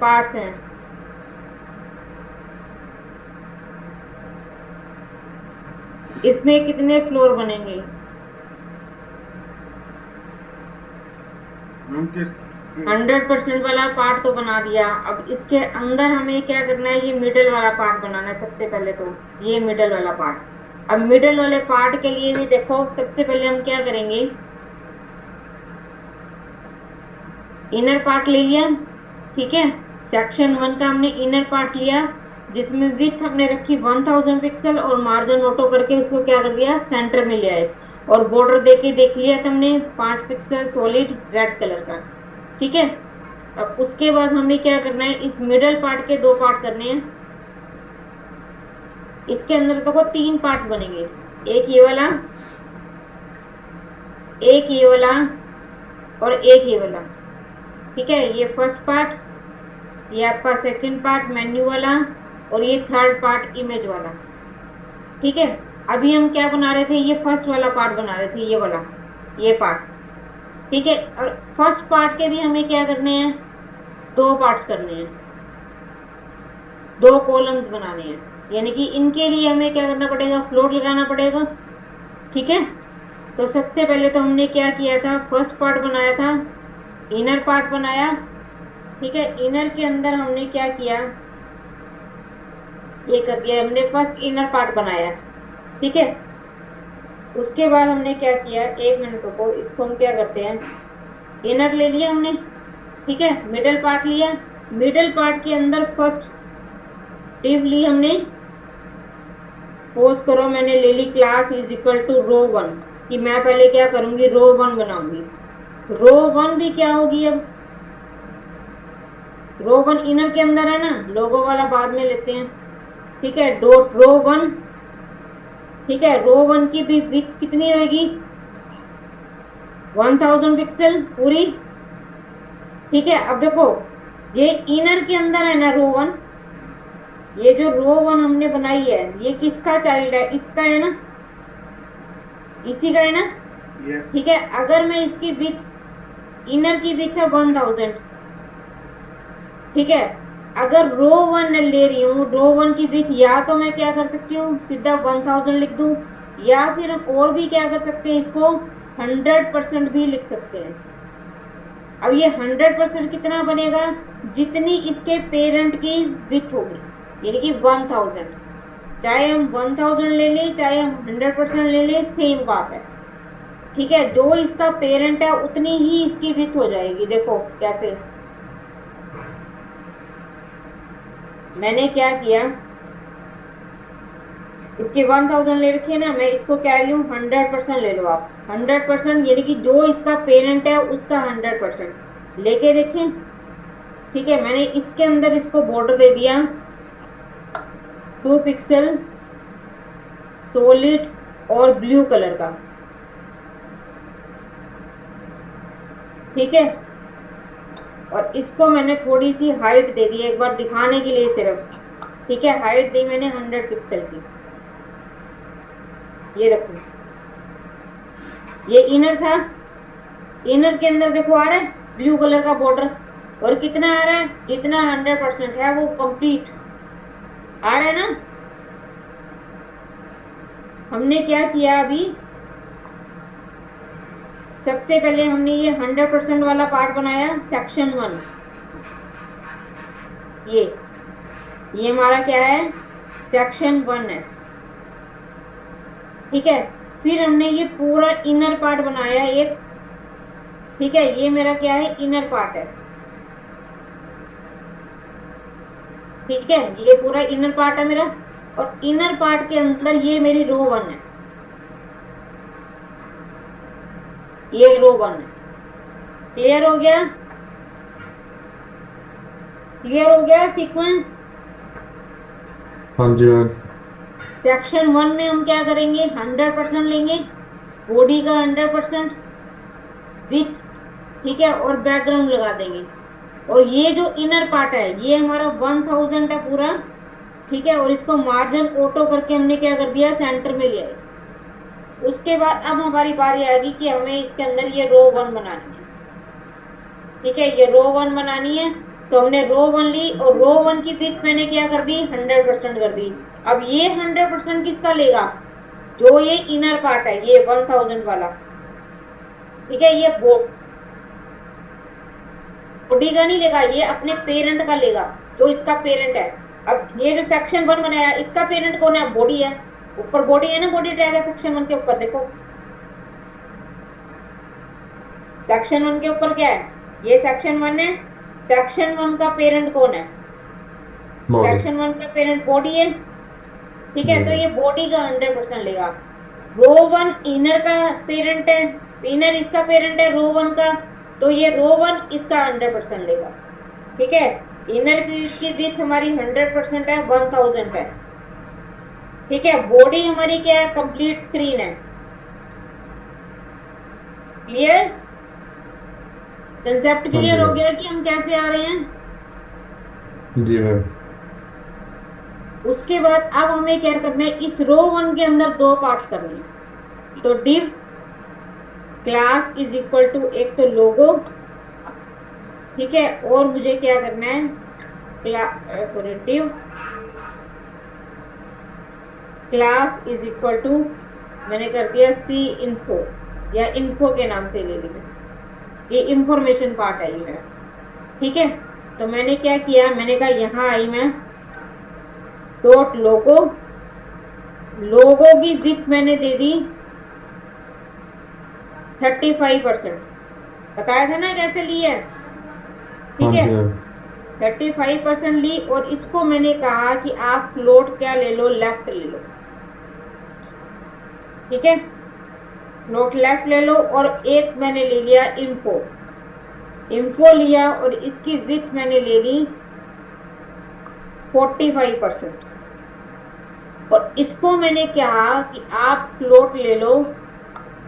Parts हैं। इसमें कितने फ्लोर बनेंगे? मैम किस 100% वाला पार्ट तो बना दिया। अब इसके अंदर हमें क्या करना है, ये मिडल वाला पार्ट बनाना है सबसे पहले तो। ये मिडल वाला पार्ट। अब मिडल वाले पार्ट के लिए भी देखो, सबसे पहले हम क्या करेंगे, इनर पार्ट ले लिया। ठीक है, सेक्शन 1 का हमने इनर पार्ट लिया, जिसमें विथ हमने रखी 1000 पिक्सल और मार्जिन ऑटो करके उसको क्या कर दिया, सेंटर में ले आए। और बॉर्डर देके देख लिया तुमने, 5 पिक्सल सॉलिड रेड कलर का। ठीक है, अब उसके बाद हमें क्या करना है, इस मिडल पार्ट के दो पार्ट करने हैं। इसके अंदर देखो 3 पार्ट्स बनेंगे, एक ये वाला, एक ये वाला, और एक ये वाला। ठीक है, ये फर्स्ट पार्ट, ये आपका सेकंड पार्ट मेन्यू वाला, और ये थर्ड पार्ट इमेज वाला। ठीक है, अभी हम क्या बना रहे थे, ये फर्स्ट वाला पार्ट बना रहे थे, ये वाला, ये पार्ट। ठीक है, और फर्स्ट पार्ट के भी हमें क्या करने हैं, दो पार्ट्स करने हैं, दो कॉलम्स बनाने हैं। यानी कि इनके लिए हमें क्या करना पड़ेगा, फ्लोट लगाना पड़ेगा। ठीक है, तो सबसे पहले तो हमने क्या किया था, फर्स्ट पार्ट बनाया था, इनर पार्ट बनाया। ठीक है, इनर के अंदर हमने क्या किया, ये कर दिया हमने, फर्स्ट इनर पार्ट बनाया। ठीक है, उसके बाद हमने क्या किया, एक मिनट रुको, इसको हम क्या करते हैं, इनर ले लिया हमने। ठीक है, मिडल पार्ट लिया, मिडल पार्ट के अंदर फर्स्ट डिव ली हमने। सपोज करो मैंने ले ली क्लास इज इक्वल टू रो 1, कि मैं पहले क्या करूंगी, रो 1 बनाऊंगी। रो 1 भी क्या होगी अब, रो 1 इनर के अंदर है ना, लोगो वाला बाद में लेते हैं। ठीक है, डॉट रो 1। ठीक है, रो 1 की भी विड्थ कितनी होगी, 1000 पिक्सल पूरी। ठीक है, अब देखो, ये इनर के अंदर है ना रो 1, ये जो रो 1 हमने बनाई है, ये किसका चाइल्ड है, इसका है ना, इसी का है ना। यस। ठीक है, अगर मैं इसकी विथ, इनर की विथ है 1000। ठीक है, अगर रो 1 ले रही हूँ, रो 1 की विथ, या तो मैं क्या कर सकती हूँ, सीधा 1000 लिख दूं, या फिर हम और भी क्या कर सकते हैं, इसको 100% भी लिख सकते हैं। अब ये 100% कितना बनेगा, जितनी इसके पेरेंट की विथ होगी, यानी कि 1000। चाहे हम 1000 ले लें, चाहे हम 100% ले लें, सेम बात है। ठीक है, जो इसका पेरेंट है उतनी ही इसकी विथ हो जाएगी। देखो कैसे, मैंने क्या किया, इसके 1000 ले रखे ना, मैं इसको कह रही हूँ 100% ले लो आप। 100% यानी कि जो इसका पेरेंट है उसका 100% लेके देखें। ठीक है, मैंने इसके अंदर इसको बॉर्डर दे दिया 2 पिक्सल सॉलिड और ब्लू कलर का। ठीक है, और इसको मैंने थोड़ी सी हाइट दे दी, एक बार दिखाने के लिए सिर्फ। ठीक है, हाइट दी मैंने 100 पिक्सल की। ये देखो, ये इनर था, इनर के अंदर देखो आ रहा है ब्लू कलर का बॉर्डर, और कितना आ रहा है, जितना 100% है वो कंप्लीट आ रहा है ना। हमने क्या किया अभी, सबसे पहले हमने ये 100% वाला पार्ट बनाया, सेक्शन 1। ये ये हमारा क्या है, सेक्शन 1 है। ठीक है, फिर हमने ये पूरा इनर पार्ट बनाया एक। ठीक है, ये मेरा क्या है, इनर पार्ट है। ठीक है, ये पूरा इनर पार्ट है मेरा, और इनर पार्ट के अंदर ये मेरी रो 1 है, ये रो 1 है। क्लियर हो गया, क्लियर हो गया सीक्वेंस। हाँ जी मैम। सेक्शन 1 में हम क्या करेंगे, 100% लेंगे, बॉडी का 100% विथ। ठीक है, और बैकग्राउंड लगा देंगे। और ये जो इनर पार्ट है ये हमारा 1000 है पूरा। ठीक है, और इसको मार्जिन ऑटो करके हमने क्या कर दिया, सेंटर में ले आए। उसके बाद अब हमारी बारी आएगी कि हमें इसके अंदर ये रो 1 बनानी है। ठीक है, ये रो 1 बनानी है। तो हमने रो 1 ली और रो 1 की विड्थ मैंने क्या कर दी 100% कर दी। अब ये 100% किसका लेगा, जो ये इनर पार्ट है ये 1000 वाला, ठीक है, ये बॉडी का नहीं लेगा, ये अपने पेरेंट का लेगा, जो इसका पेरेंट है। अब ये जो सेक्शन 1 बनाया इसका पेरेंट कौन है, बॉडी है, ऊपर बॉडी है ना, बॉडी टैग है सेक्शन 1 के ऊपर, देखो सेक्शन 1 के ऊपर क्या है, ये सेक्शन 1 है, सेक्शन 1 का पेरेंट कौन है, बॉडी। सेक्शन 1 का पेरेंट बॉडी है, ठीक है, जी तो मैम। ये बॉडी का 100% लेगा। रो 1 इनर का पेरेंट है, इनर इसका पेरेंट है रो 1 का, तो ये रो 1 इसका 100% लेगा, ठीक है। इनर की विड्थ हमारी 100% है, 1000 है, ठीक है। बॉडी हमारी क्या है, कंप्लीट स्क्रीन है, क्लियर, कंसेप्ट हाँ जी क्लियर हो मैम। गया कि हम कैसे आ रहे हैं। जी मैम। उसके बाद अब हमें क्या करना है, इस रो 1 के अंदर दो पार्ट्स करने हैं, तो div class is equal to एक तो लोगो, ठीक है, और मुझे क्या करना है, sorry div class is equal to मैंने कर दिया सी इन्फो, या इन्फो के नाम से ले ली, ये इंफॉर्मेशन पार्ट है ये है, ठीक है। तो मैंने क्या किया, मैंने कहा यहां आई मैं डॉट लोगो, लोगो की विड्थ मैंने दे दी 35%, बताया था ना कैसे ली है, हाँ ठीक है। जी मैम। 35% ली और इसको मैंने कहा कि आप फ्लोट क्या ले लो, लेफ्ट ले लो, ठीक है, फ्लोट लेफ्ट ले लो। और एक मैंने ले लिया इन्फो, इन्फो लिया और इसकी विड्थ मैंने ले ली 45%, और इसको मैंने कहा कि आप फ्लोट ले लो।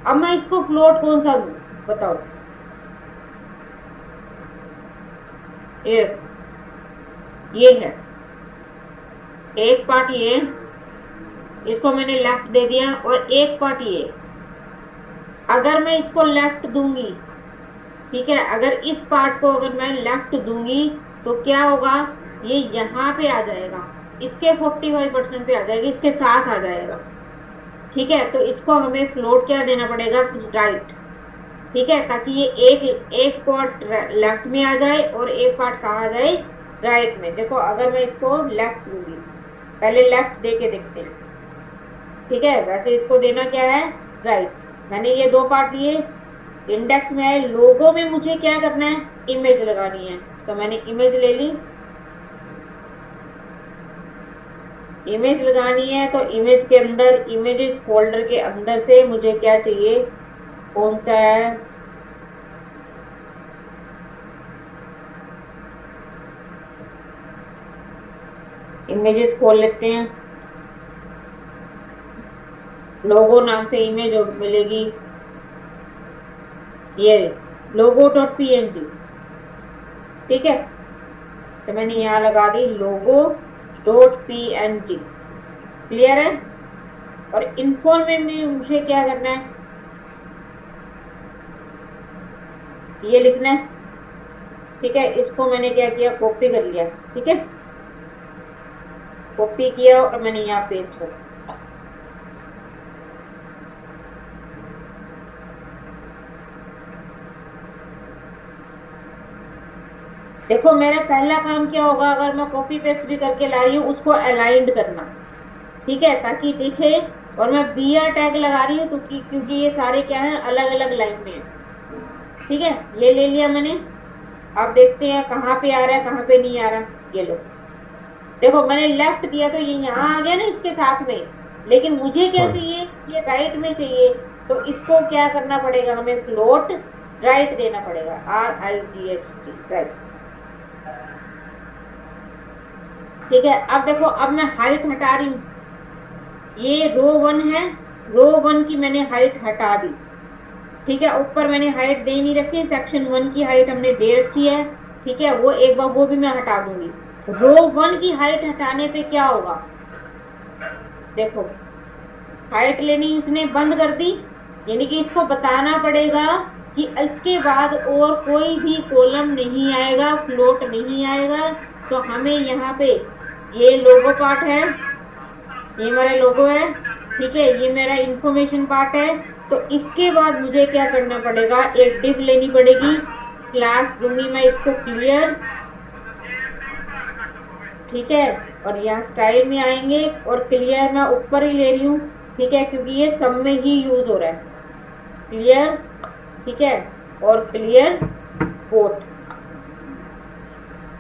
अब मैं इसको फ्लोट कौन सा दूं, बताओ, एक ये है, एक पार्ट ये, इसको मैंने लेफ्ट दे दिया, और एक पार्ट ये, अगर मैं इसको लेफ्ट दूंगी, ठीक है, अगर इस पार्ट को अगर मैं लेफ्ट दूंगी तो क्या होगा, ये यहाँ पे आ जाएगा, इसके 45% पे आ जाएगा, इसके साथ आ जाएगा, ठीक है। तो इसको हमें फ्लोट क्या देना पड़ेगा, राइट, ठीक है, ताकि ये एक एक पार्ट लेफ्ट में आ जाए और एक पार्ट कहाँ आ जाए, राइट में। देखो अगर मैं इसको लेफ्ट दूंगी, पहले लेफ्ट दे के देखते हैं, ठीक है, वैसे इसको देना क्या है, राइट। मैंने ये दो पार्ट लिए, इंडेक्स में है, लोगो में मुझे क्या करना है, इमेज लगानी है, तो मैंने इमेज ले ली, इमेज लगानी है, तो इमेज के अंदर इमेजेस फोल्डर के अंदर से मुझे क्या चाहिए, कौन सा है, इमेजेस खोल लेते हैं, लोगो नाम से इमेज मिलेगी, ये लोगो डॉट png, ठीक है, तो मैंने यहां लगा दी लोगो डॉट png, क्लियर है। और इन्फॉर्मेशन में मुझे क्या करना है, ये लिखना है, ठीक है, इसको मैंने क्या किया, कॉपी कर लिया, ठीक है, कॉपी किया और मैंने यहाँ पेस्ट कर, देखो मेरा पहला काम क्या होगा, अगर मैं कॉपी पेस्ट भी करके ला रही हूँ उसको अलाइंड करना, ठीक है, ताकि दिखे। और मैं BR टैग लगा रही हूँ तो क्योंकि ये सारे क्या है, अलग अलग लाइन में है, ठीक है, ये ले लिया मैंने। अब देखते हैं कहाँ पे आ रहा है कहाँ पे नहीं आ रहा, ये लो, देखो मैंने लेफ्ट दिया तो ये यहाँ आ गया ना इसके साथ में, लेकिन मुझे क्या हाँ। चाहिए, ये राइट में चाहिए, तो इसको क्या करना पड़ेगा, हमें फ्लोट राइट देना पड़ेगा, RIGHT, राइट, ठीक है। अब देखो अब मैं हाइट हटा रही हूँ, ये रो 1 है, रो 1 की मैंने हाइट हटा दी, ठीक है, ऊपर मैंने हाइट दे नहीं रखी, सेक्शन 1 की हाइट हमने दे रखी है, ठीक है, वो एक बार वो भी मैं हटा दूंगी। रो 1 की हाइट हटाने पे क्या होगा, देखो हाइट लेनी उसने बंद कर दी, यानी कि इसको बताना पड़ेगा कि इसके बाद और कोई भी कॉलम नहीं आएगा, फ्लोट नहीं आएगा। तो हमें यहाँ पे ये लोगो पार्ट है, ये मेरा लोगो है, ठीक है, ये मेरा इंफॉर्मेशन पार्ट है। तो इसके बाद मुझे क्या करना पड़ेगा, एक डिव लेनी पड़ेगी, क्लास दूंगी मैं इसको क्लियर, ठीक है। और यहाँ स्टाइल में आएंगे और क्लियर मैं ऊपर ही ले रही हूँ, ठीक है, क्योंकि ये सब में ही यूज हो रहा है, क्लियर, ठीक है। और क्लियर बोथ,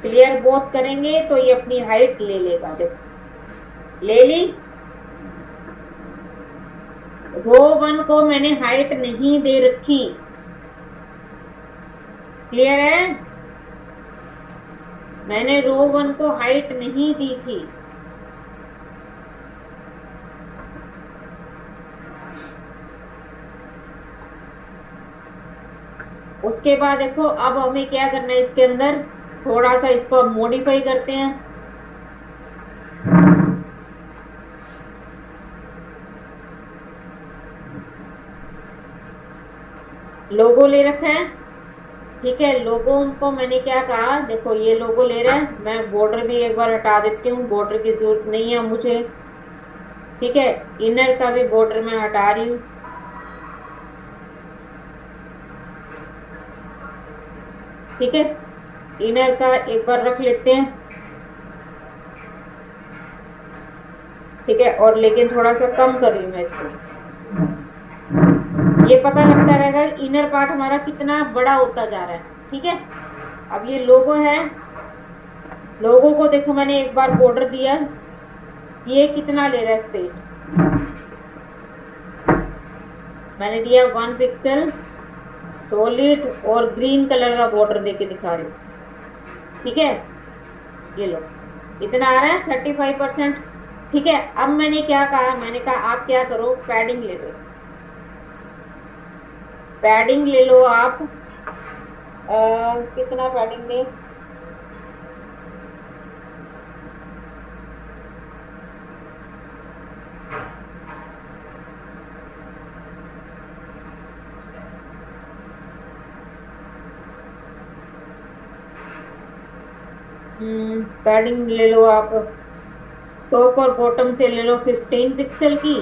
क्लियर बोथ करेंगे तो ये अपनी हाइट ले लेगा, देखो ले ली। रो 1 को मैंने हाइट नहीं दे रखी, क्लियर है, मैंने रो 1 को हाइट नहीं दी थी। उसके बाद देखो अब हमें क्या करना है, इसके अंदर थोड़ा सा इसको अब मॉडिफाई करते हैं। लोगो ले रखा है, ठीक है, लोगो को मैंने क्या कहा, देखो ये लोगो ले रहा है, मैं बॉर्डर भी एक बार हटा देती हूँ, बॉर्डर की जरूरत नहीं है मुझे, ठीक है। इनर का भी बॉर्डर मैं हटा रही हूँ, ठीक है, इनर का एक बार रख लेते हैं, ठीक है। और लेकिन थोड़ा सा कम कर रही हूँ मैं इसको, ये पता लगता रहेगा इनर पार्ट हमारा कितना बड़ा होता जा रहा है, ठीक है। अब ये लोगो है, लोगो को देखो मैंने एक बार बॉर्डर दिया, ये कितना ले रहा है स्पेस, मैंने दिया 1 पिक्सल, सॉलिड और ग्रीन कलर का बॉर्डर देके दिखा रही हूँ, ठीक है। ये लो इतना आ रहा है 35%, ठीक है। अब मैंने क्या कहा, मैंने कहा आप क्या करो, पैडिंग ले लो, पैडिंग ले लो आप, कितना पैडिंग दे, पैडिंग ले लो आप, टॉप और बॉटम से ले लो 15 पिक्सल की,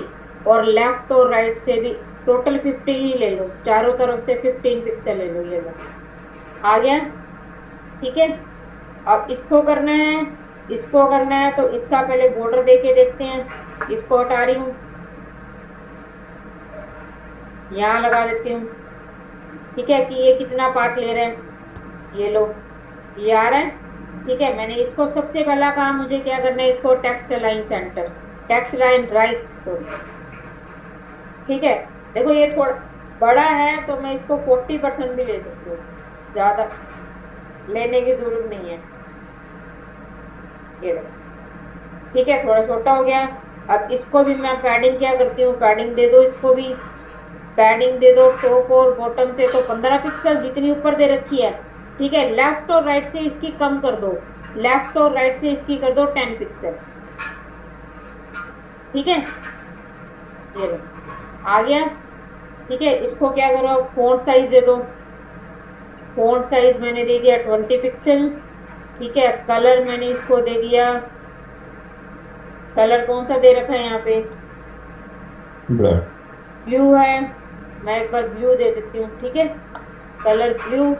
और लेफ्ट और राइट से भी टोटल 15 ही ले लो, चारों तरफ से 15 पिक्सल ले लो, ये लो आ गया, ठीक है। अब इसको करना है, इसको करना है तो इसका पहले बॉर्डर देके देखते हैं, इसको हटा रही हूँ, यहाँ लगा देती हूँ, ठीक है, कि ये कितना पार्ट ले रहे हैं, ये लो ये आ रहा है, ठीक है। मैंने इसको सबसे पहला काम मुझे क्या करना है, इसको text line centre, text line right, sorry, ठीक है। देखो ये थोड़ा बड़ा है तो मैं इसको 40% भी ले सकती हूँ, ज्यादा लेने की जरूरत नहीं है, ये देखो, ठीक है, थोड़ा छोटा हो गया। अब इसको भी मैं पैडिंग क्या करती हूँ, पैडिंग दे दो, इसको भी पैडिंग दे दो, टॉप और बॉटम से तो 15 पिक्सल जितनी ऊपर दे रखी है, ठीक है। लेफ्ट और राइट से इसकी कम कर दो, लेफ्ट और राइट से इसकी कर दो 10 पिक्सल, ठीक है, ये लो आ गया, ठीक है। इसको क्या करो, फॉन्ट साइज दे दो, फॉन्ट साइज मैंने दे दिया 20 पिक्सल, ठीक है। कलर मैंने इसको दे दिया, कलर कौन सा दे रखा है यहाँ पे, ब्लैक। ब्लू है, मैं एक बार ब्लू दे देती हूँ, ठीक है, कलर ब्लू।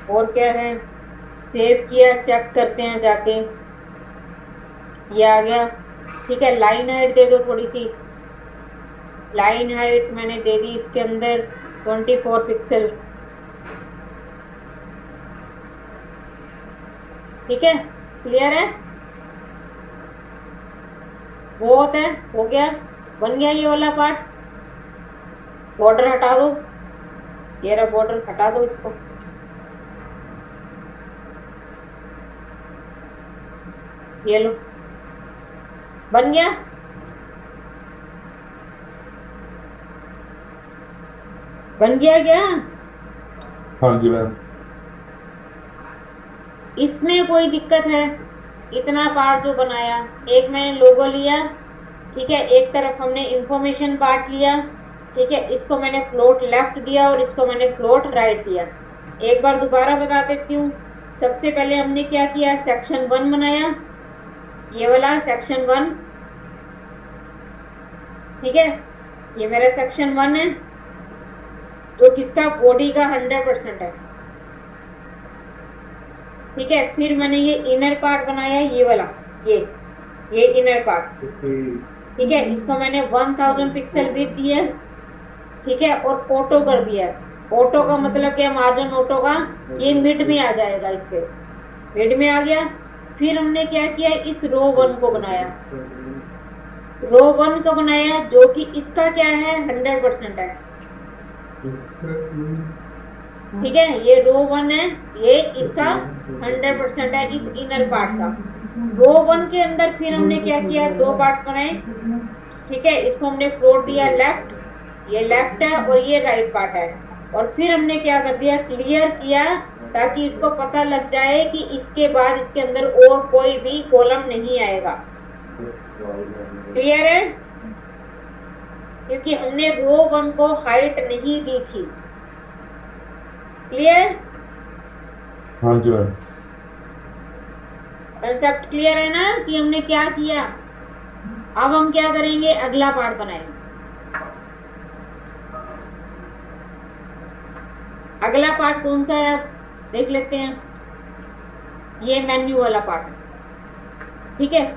और क्या है, सेव किया, चेक करते हैं जाके, ये आ गया, ठीक है। लाइन हाइट दे दो थोड़ी सी, लाइन हाइट मैंने दे दी इसके अंदर 24 पिक्सल, ठीक है, क्लियर है, बहुत है, हो गया, बन गया ये वाला पार्ट। बॉर्डर हटा दो, ये रहा बॉर्डर, हटा दो इसको, ये लो बन गया, बन गया क्या, हाँ जी मैम। इसमें कोई दिक्कत है, इतना पार्ट जो बनाया, एक मैंने लोगो लिया, ठीक है, एक तरफ हमने इंफॉर्मेशन पार्ट लिया, ठीक है, इसको मैंने फ्लोट लेफ्ट दिया और इसको मैंने फ्लोट राइट दिया। एक बार दोबारा बता देती हूँ। सबसे पहले हमने क्या किया, सेक्शन 1 बनाया, ये वाला सेक्शन 1, ठीक है, ये मेरा सेक्शन 1 है जो किसका, बॉडी का 100% है। ठीक है, फिर मैंने ये इनर पार्ट बनाया, ये वाला, ये ये इनर पार्ट, ठीक है, इसको मैंने 1000 पिक्सल विड्थ दिया, ठीक है, और ऑटो कर दिया है। ऑटो का मतलब क्या, मार्जिन ऑटो का, ये मिड में आ जाएगा, इसके मिड में आ गया। फिर हमने क्या किया, इस रो 1 को बनाया, रो 1 को बनाया जो कि इसका क्या है, 100% है। ठीक है, ये रो 1 है, ये इसका 100% है इस इनर पार्ट का। रो 1 के अंदर फिर हमने क्या किया, दो पार्ट्स बनाए, ठीक है, इसको हमने फ्लोट दिया लेफ्ट, ये लेफ्ट है और ये राइट पार्ट है। और फिर हमने क्या कर दिया, क्लियर किया, ताकि इसको पता लग जाए कि इसके बाद इसके अंदर और कोई भी कॉलम नहीं आएगा। क्लियर है, क्योंकि हमने रो 1 को हाइट नहीं दी थी। क्लियर, हाँ जी मैम। कंसेप्ट क्लियर है ना, कि हमने क्या किया। अब हम क्या करेंगे, अगला पार्ट बनाएंगे। अगला पार्ट कौन सा है, आप देख लेते हैं, ये मेन्यू वाला पार्ट है, ठीक है।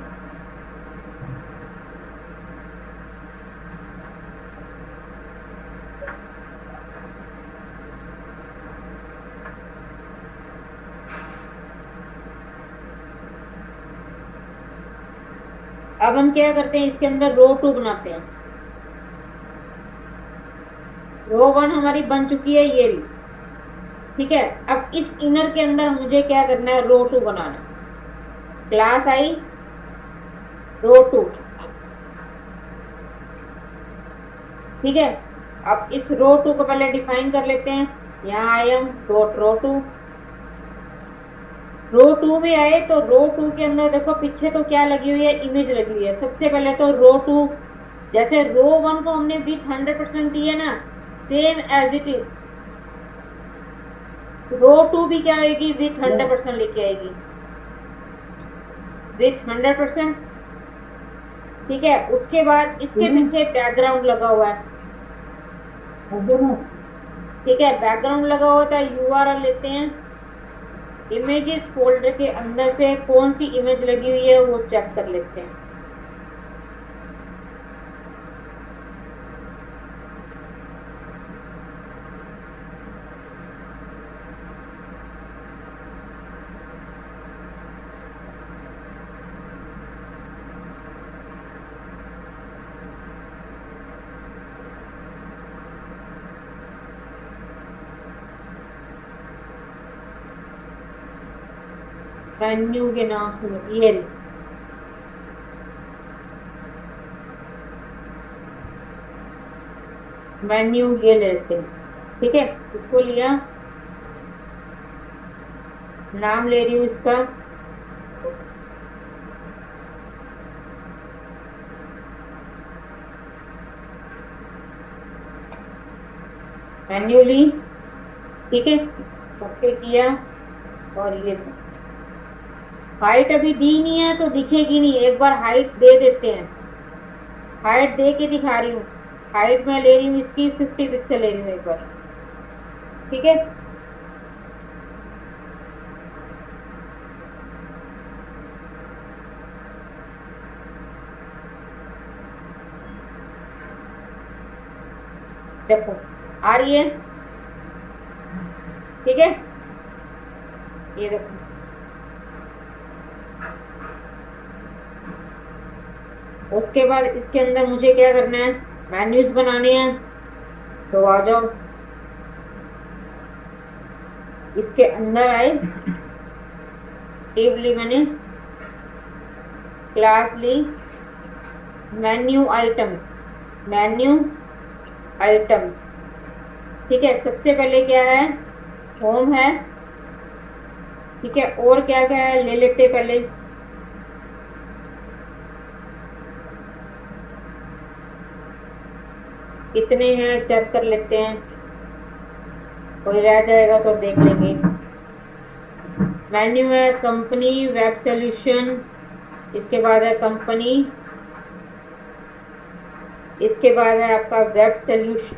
अब हम क्या करते हैं, इसके अंदर रो 2 बनाते हैं। रो 1 हमारी बन चुकी है, ये रही, ठीक है। अब इस इनर के अंदर मुझे क्या करना है, रो 2 बनाना है। क्लास आई रो 2, ठीक है। अब इस रो 2 को पहले डिफाइन कर लेते हैं, यहाँ आई एम डॉट रो 2। रो 2 में आए तो रो 2 के अंदर देखो पीछे तो क्या लगी हुई है, इमेज लगी हुई है। सबसे पहले तो रो 2, जैसे रो 1 को हमने विथ 100% दी है ना, सेम एज इट इज रो 2 भी क्या आएगी, विथ 100% लेके आएगी, विथ 100%, ठीक है। उसके बाद इसके पीछे बैकग्राउंड लगा हुआ है, ठीक है, बैकग्राउंड लगा हुआ था। यूआरएल लेते हैं, इमेजेस फोल्डर के अंदर से कौन सी इमेज लगी हुई है वो चेक कर लेते हैं। मेन्यू के नाम से ये मेन्यू, ये लेते हैं, ठीक है। इसको लिया, नाम ले रही हूँ इसका, मेन्यू ली, ठीक है, ओके किया। और ये हाइट अभी दी नहीं है तो दिखेगी नहीं, एक बार हाइट दे देते हैं। हाइट दे के दिखा रही हूँ, हाइट मैं ले रही हूँ इसकी 50 पिक्सल ले रही हूँ एक बार, ठीक है। देखो आ रही है, ठीक है, ये देखो। उसके बाद इसके अंदर मुझे क्या करना है, मेन्यूज बनाने हैं, तो आ जाओ, इसके अंदर आए, टेब ली मैंने, क्लास ली, मेन्यू आइटम्स, मेन्यू आइटम्स, ठीक है। सबसे पहले क्या है, होम है, ठीक है। और क्या क्या है ले लेते पहले, कितने हैं चेक कर लेते हैं, कोई रह जाएगा तो देख लेंगे। मेन्यू है कंपनी वेब सॉल्यूशन, इसके बाद है कंपनी, इसके बाद है आपका वेब सॉल्यूशन,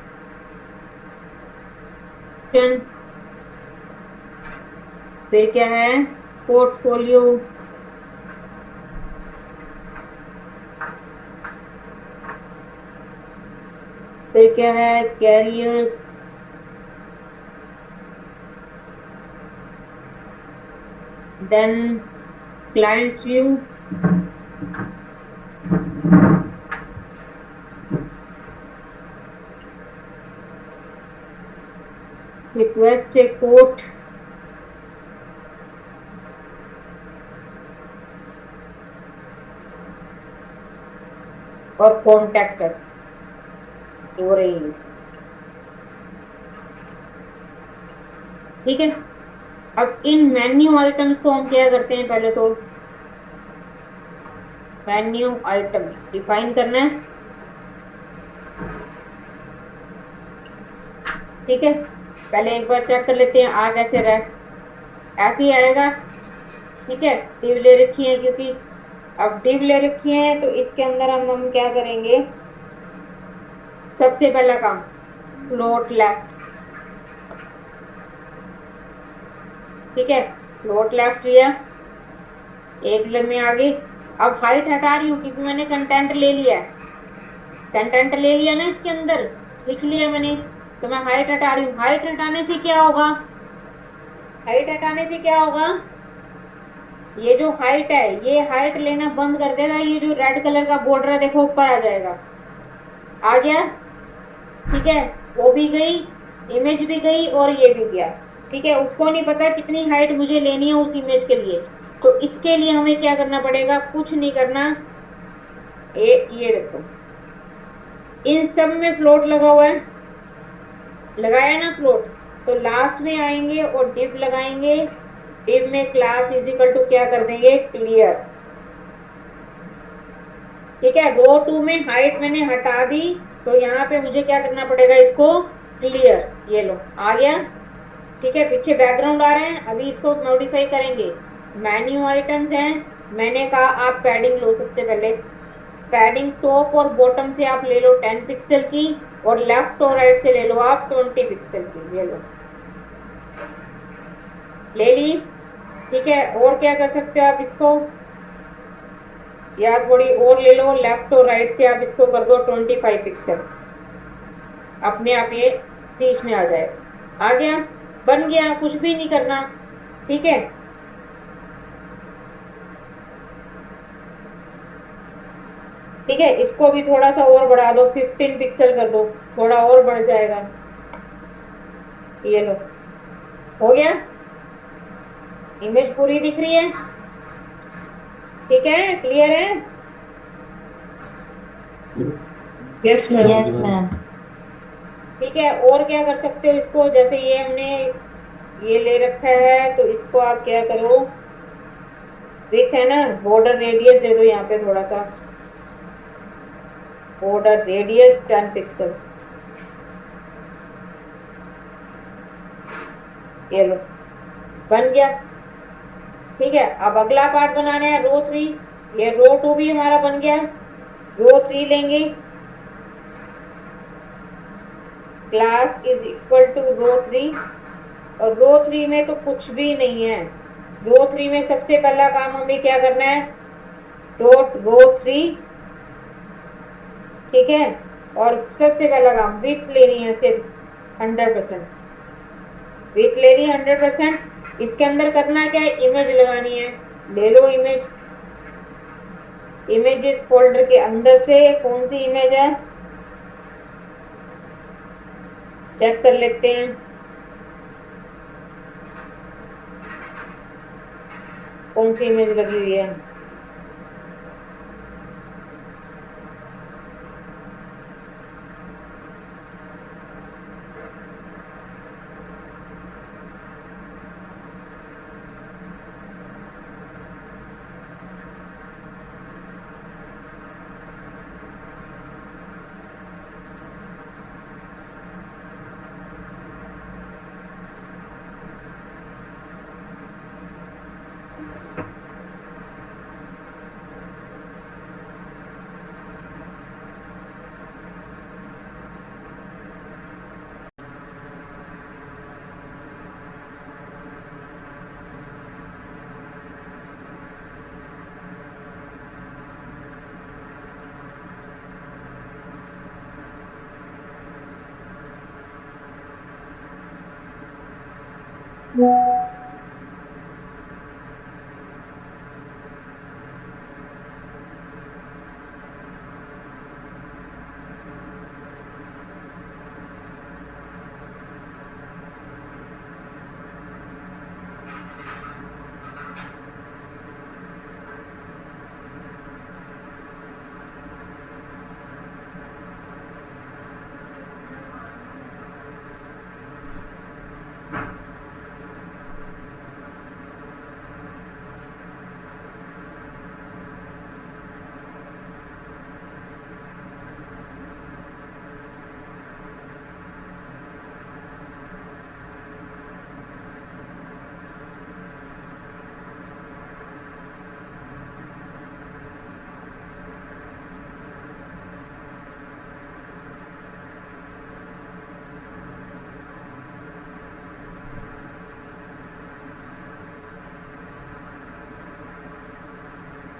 फिर क्या है पोर्टफोलियो, फिर क्या है careers, then clients view, request a quote, और कॉन्टैक्ट अस हो रही है। ठीक है, अब इन मेन्यू आइटम्स को हम क्या करते हैं, पहले तो मेन्यू आइटम्स डिफाइन करना है। ठीक है, पहले एक बार चेक कर लेते हैं आ कैसे रहा है, ऐसे ही आएगा। ठीक है, डिव ले रखी है, क्योंकि अब डिव ले रखी है तो इसके अंदर हम क्या करेंगे, सबसे पहला काम फ्लोट लेफ्ट। ठीक है, फ्लोट लेफ्ट लिया, एक में आगे। अब हाइट हटा रही हूँ क्योंकि मैंने कंटेंट ले लिया है, कंटेंट ले लिया ना इसके अंदर, लिख लिया मैंने, तो मैं हाइट हटा रही हूँ। हाइट हटाने से क्या होगा, हाइट हटाने से क्या होगा, ये जो हाइट है ये हाइट लेना बंद कर देगा, ये जो रेड कलर का बॉर्डर है देखो ऊपर आ जाएगा, आ गया। ठीक है, वो भी गई, इमेज भी गई और ये भी गया। ठीक है, उसको नहीं पता कितनी हाइट मुझे लेनी है उस इमेज के लिए, तो इसके लिए हमें क्या करना पड़ेगा, कुछ नहीं करना। ये देखो इन सब में फ्लोट लगा हुआ है, लगाया ना फ्लोट, तो लास्ट में आएंगे और डिव लगाएंगे। डिव में क्लास इज इक्वल टू क्या कर देंगे, क्लियर। ठीक है, रो 2 में हाइट मैंने हटा दी, तो यहाँ पे मुझे क्या करना पड़ेगा, इसको क्लियर, ये लो आ गया। ठीक है, पीछे बैकग्राउंड आ रहे हैं, अभी इसको मॉडिफाई करेंगे। मेन्यू आइटम्स हैं, मैंने कहा आप पैडिंग लो, सबसे पहले पैडिंग टॉप और बॉटम से आप ले लो 10 पिक्सल की, और लेफ्ट और राइट से ले लो आप 20 पिक्सल की, ये लो ले ली। ठीक है, और क्या कर सकते हो आप इसको, या थोड़ी और ले लो, लेफ्ट और राइट से आप इसको कर दो 25 पिक्सल, अपने आप ये बीच में आ जाएगा। आ गया, बन गया, कुछ भी नहीं करना। ठीक है, ठीक है, इसको भी थोड़ा सा और बढ़ा दो, 15 पिक्सल कर दो, थोड़ा और बढ़ जाएगा, ये लो हो गया, इमेज पूरी दिख रही है। ठीक है, क्लियर है। Yes ma'am. हाँ जी यस मैम। मैम। ठीक है, और क्या कर सकते हो इसको, जैसे ये हमने ये ले रखा है, तो इसको आप क्या करो, विथ है ना, बॉर्डर रेडियस दे दो यहाँ पे थोड़ा सा, बॉर्डर रेडियस 10 पिक्सल, ये लो बन गया। ठीक है, अब अगला पार्ट बनाना है रो 3, ये रो 2 भी हमारा बन गया। रो 3 लेंगे, क्लास इज इक्वल टू रो 3, और रो 3 में तो कुछ भी नहीं है। रो 3 में सबसे पहला काम हमें क्या करना है, डॉट रो 3। ठीक है, और सबसे पहला काम विथ लेनी है सिर्फ 100%, विथ ले ली 100%। इसके अंदर करना क्या है, इमेज लगानी है, ले लो इमेज, इमेजेस फोल्डर के अंदर से कौन सी इमेज है चेक कर लेते हैं। कौन सी इमेज लगी हुई है,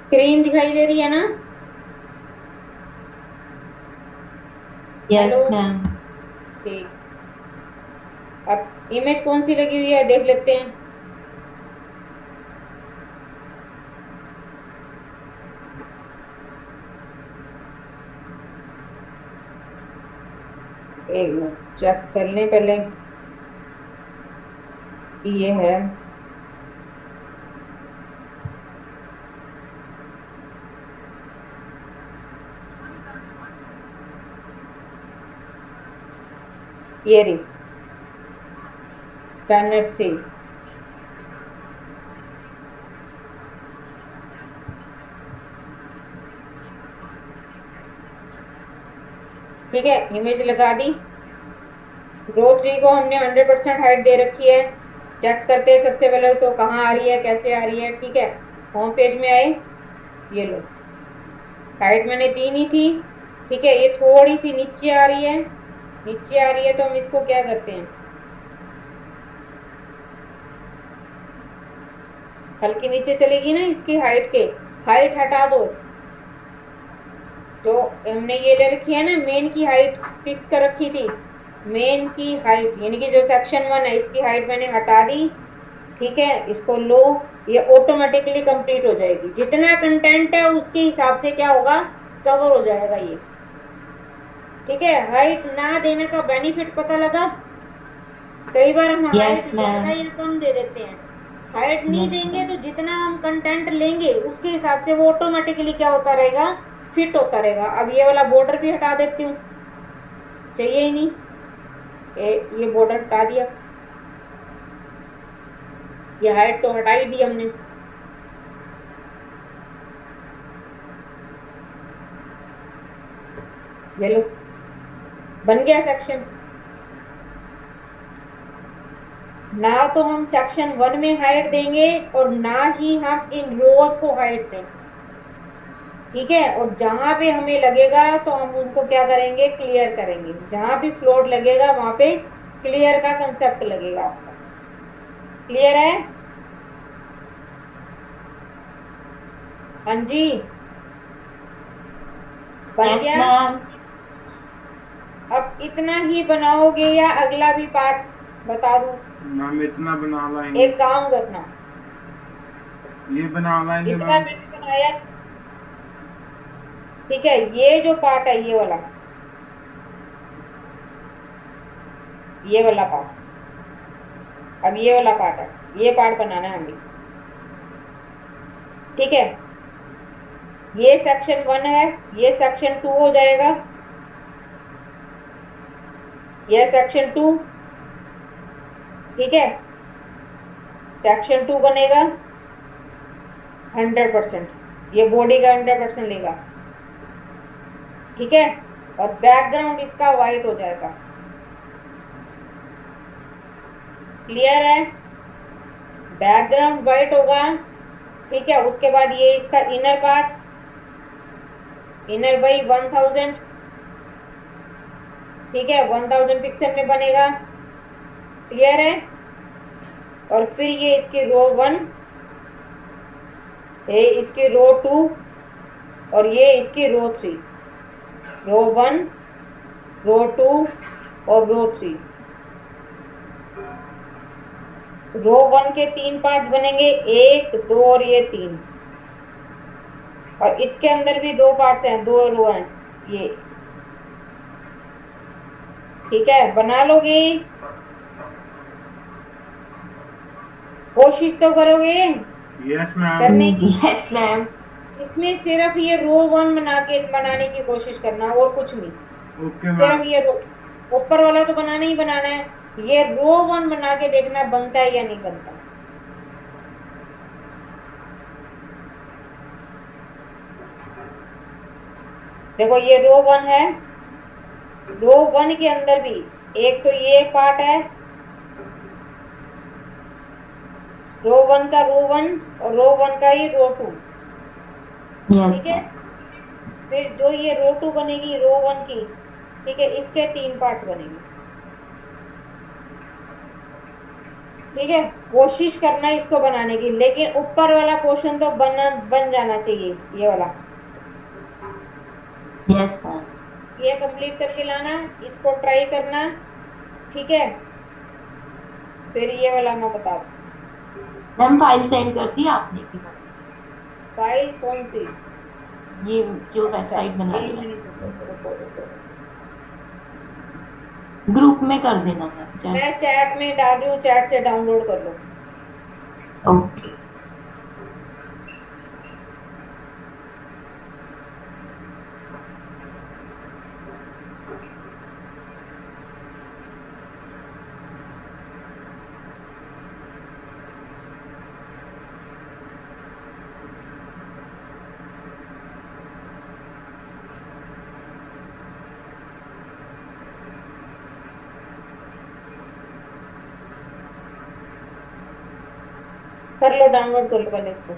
स्क्रीन दिखाई दे रही है ना? Yes hello. मैम। ठीक। अब इमेज कौन सी लगी हुई है देख लेते हैं। एक मिनट चेक कर लें पहले। ये है। ये रही स्टैंडर्ड 3। ठीक है, इमेज लगा दी। रो 3 को हमने 100% हाइट दे रखी है। चेक करते हैं सबसे पहले तो कहाँ आ रही है, कैसे आ रही है। ठीक है, होम पेज में आए। ये लो, हाइट मैंने 3 ही थी। ठीक है, ये थोड़ी सी नीचे आ रही है। नीचे आ रही है तो हम इसको क्या करते हैं, हल्की नीचे चलेगी ना इसकी हाइट के। हाइट हटा दो। जो हमने ये ले रखी है ना, मेन की हाइट फिक्स कर रखी थी। मेन की हाइट यानी कि जो सेक्शन 1 है इसकी हाइट मैंने हटा दी। ठीक है, इसको लो। ये ऑटोमेटिकली कंप्लीट हो जाएगी। जितना कंटेंट है उसके हिसाब से क्या होगा, कवर हो जाएगा ये। ठीक है, हाइट ना देने का बेनिफिट पता लगा। कई बार हम हाइट यस ज्यादा मैम। या कम दे देते हैं। हाइट नहीं यस देंगे मैम। तो जितना हम कंटेंट लेंगे उसके हिसाब से वो ऑटोमेटिकली क्या होता रहेगा, फिट होता रहेगा। अब ये वाला बॉर्डर भी हटा देती हूँ, चाहिए ही नहीं। ये बॉर्डर हटा दिया। ये हाइट तो हटा ही दी हमने। ये लो, बन गया सेक्शन। ना तो हम सेक्शन 1 में हाइट देंगे और ना ही हम इन रोज को हाइट दें। ठीक है, और जहां पे हमें लगेगा तो हम उनको क्या करेंगे, क्लियर करेंगे। जहां भी फ्लोट लगेगा वहां पे क्लियर का कंसेप्ट लगेगा आपका। क्लियर है? हाँ जी, बन यस गया। मैम। अब इतना ही बनाओगे या अगला भी पार्ट बता दूं? मैम इतना बना लाएंगे। एक काम करना, ये बना लाएंगे इतना मैम। मैंने बनाया। ठीक है, ये जो पार्ट है ये वाला पार्ट। अब ये वाला पार्ट है, ये पार्ट बनाना है हमें। ठीक है, ये सेक्शन 1 है, ये सेक्शन 2 हो जाएगा। ये सेक्शन 2। ठीक है, सेक्शन 2 बनेगा 100%। ये बॉडी का 100% लेगा। ठीक है, और बैकग्राउंड इसका व्हाइट हो जाएगा। क्लियर है? बैकग्राउंड व्हाइट होगा। ठीक है, उसके बाद ये इसका इनर पार्ट, इनर बाई 1000। ठीक है, 1000 पिक्सल में बनेगा। क्लियर है? और फिर ये इसकी रो 1, ये इसकी रो 2 और ये इसकी रो 3। रो 1, रो 2 और रो 3। रो वन के 3 पार्ट्स बनेंगे, 1 2 और ये 3। और इसके अंदर भी 2 पार्ट्स हैं, 2 रो हैं ये। ठीक है, बना लोगे? कोशिश तो करोगे यस मैम। करने की? Yes ma'am. इसमें सिर्फ ये रो वन बनाने की कोशिश करना, और कुछ नहीं। ओके सिर्फ मैम। ये रो, ऊपर वाला तो बनाना ही बनाना है। ये रो वन बना के देखना बनता है या नहीं बनता। देखो ये रो वन है, रो वन के अंदर भी एक तो ये पार्ट है, रो वन का रो वन, और रो वन का ही रो टू। यस ठीक है, मैम। फिर जो ये रो टू बनेगी रो वन की, ठीक है, इसके 3 पार्ट्स बनेंगे। ठीक है, कोशिश करना इसको बनाने की, लेकिन ऊपर वाला पोर्शन तो बन जाना चाहिए, ये वाला। Yes ma'am. ये कंप्लीट करके लाना, इसको ट्राई करना। ठीक है, फिर ये वाला मैं बता दूं। मैम फाइल सेंड कर दी आपने कि नहीं? फाइल कौन सी? ये जो अच्छा, वेबसाइट बनाई एक है मिनट रुको। ग्रुप में कर देना मैम चैट। मैं चैट में डाल रही हूँ, चैट से डाउनलोड कर लो। ओके। कर लो, डाउनलोड कर लो पहले इसको।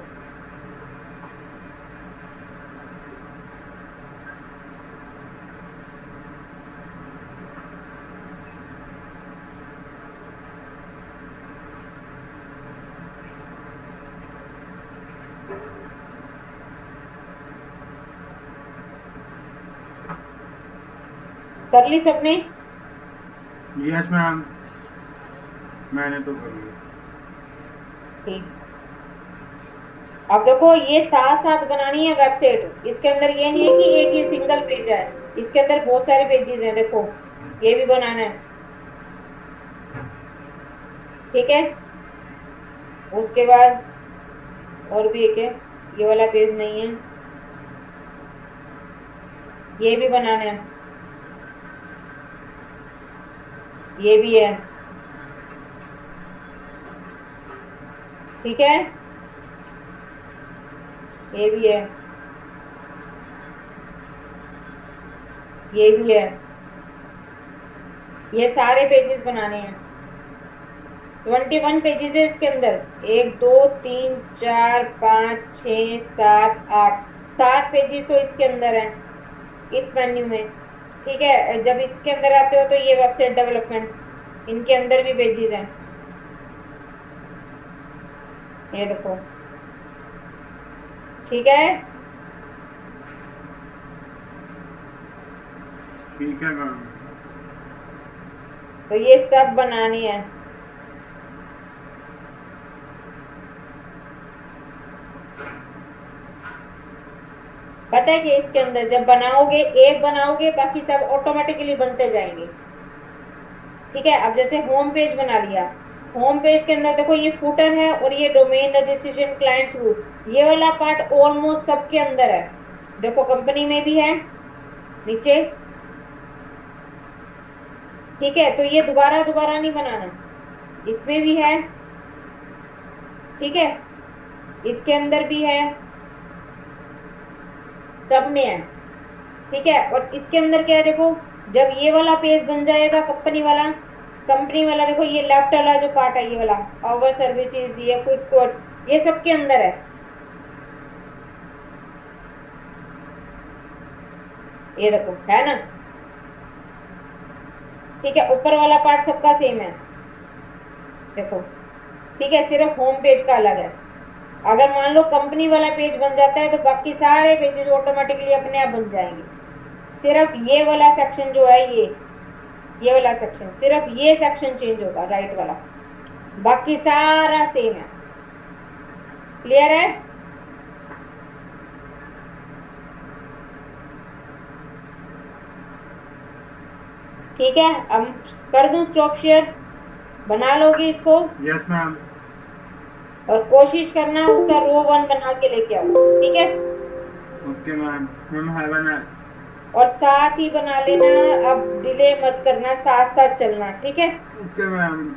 कर ली सबने? यस मैम, मैंने तो कर लिया। ठीक, अब देखो ये साथ साथ बनानी है वेबसाइट। इसके अंदर ये नहीं है कि एक ही सिंगल पेज है, इसके अंदर बहुत सारे पेजेस हैं। देखो ये भी बनाना है। ठीक है, उसके बाद और भी एक है, ये वाला पेज नहीं है, ये भी बनाना है, ये भी है। ठीक है, ये भी है, ये भी है। ये सारे पेजेस बनाने हैं। 21 पेजेस है इसके अंदर। 1 2 3 4 5 6 7 8, 7 पेजेस तो इसके अंदर है, इस मेन्यू में। ठीक है, जब इसके अंदर आते हो तो ये वेबसाइट डेवलपमेंट, इनके अंदर भी पेजेस हैं। ये देखो। ठीक है, ठीक है मैम। तो ये सब बनानी है। पता है कि इसके अंदर जब बनाओगे, एक बनाओगे, बाकी सब ऑटोमेटिकली बनते जाएंगे। ठीक है, अब जैसे होम पेज बना लिया, होम पेज के अंदर देखो ये फुटर है और ये डोमेन रजिस्ट्रेशन क्लाइंट्स ग्रुप, ये वाला पार्ट ऑलमोस्ट सबके अंदर है। देखो कंपनी में भी है नीचे। ठीक है, तो ये दोबारा दोबारा नहीं बनाना, इसमें भी है। ठीक है, इसके अंदर भी है, सब में है। ठीक है, और इसके अंदर क्या है देखो, जब ये वाला पेज बन जाएगा कंपनी वाला, कंपनी वाला देखो ये लेफ्ट वाला जो पार्ट है, ये वाला आवर सर्विसेज, ये क्विक कोड, ये सबके अंदर है। ये देखो है ना। ठीक है, ऊपर वाला पार्ट सबका सेम है, देखो। ठीक है, सिर्फ होम पेज का अलग है। अगर मान लो कंपनी वाला पेज बन जाता है तो बाकी सारे पेजेस ऑटोमेटिकली अपने आप बन जाएंगे। सिर्फ ये वाला सेक्शन जो है, ये वाला सेक्शन, सिर्फ ये सेक्शन चेंज होगा, राइट वाला। बाकी सारा सेम है। क्लियर है? ठीक है, अब कर दूं स्टॉप शेयर? बना लोगे इसको? Yes ma'am. और कोशिश करना उसका रो 1 बना के लेके आओ, ठीक है? Okay ma'am. Ma'am have a और साथ ही बना लेना, अब डिले मत करना, साथ साथ चलना, ठीक है? Okay ma'am.